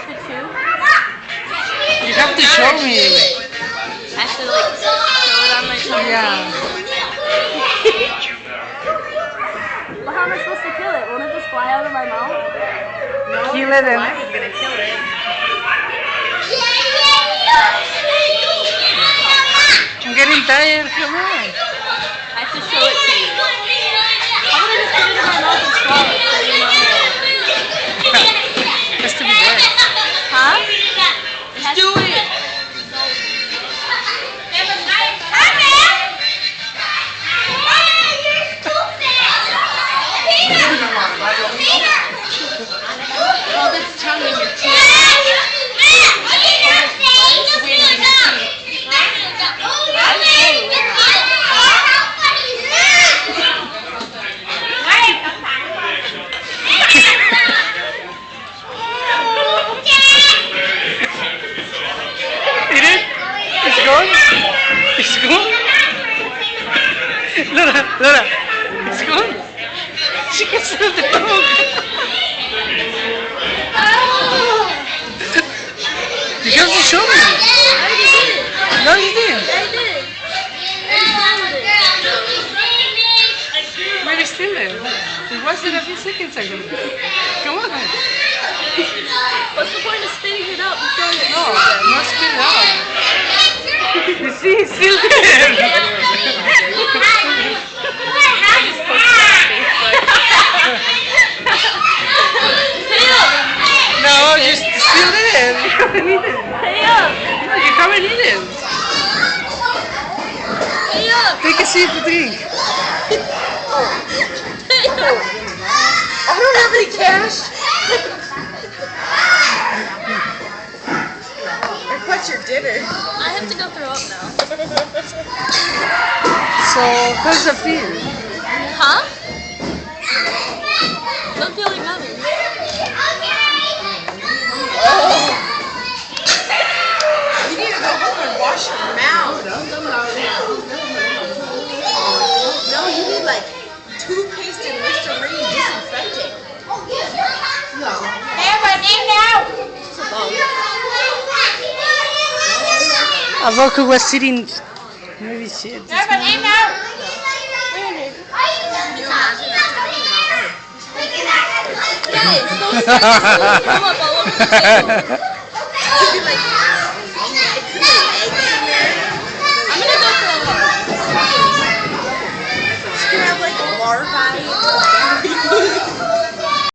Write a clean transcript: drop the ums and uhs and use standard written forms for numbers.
have to chew? You have to show me. I have to like show it on my tongue. Yeah. But how am I supposed to kill it? Won't it just fly out of my mouth? No, Kill your it and- saliva is gonna kill it. I'm getting tired. Come on. I have to show it to you. How about I just put it in my mouth and swallow it so you know? Has to be there. Huh? It has Do to- it! Hold its tongue in your teeth. Eat it? It's gone? It's gone? Laura, Laura, it's gone? She can smell the dog. You have to show me. No, you didn't. But it's still there. It wasn't a few seconds ago. Come on. What's the point of spitting it out and throwing it? No, not spit it out. You see, it's still there. No, you're still there. You haven't eaten. Hey up! No, you haven't eaten. Hey up! Take a sip to drink. Hey up! I don't have any cash. Or what's your dinner? I have to go throw up now. So, how's the feel? Huh? Don't feel like nothing. You need to go home and wash your mouth. No, you need like toothpaste and Listerine disinfecting. No. Avoka was sitting. Maybe shit. Guys, don't come up all over the table. You'd be like,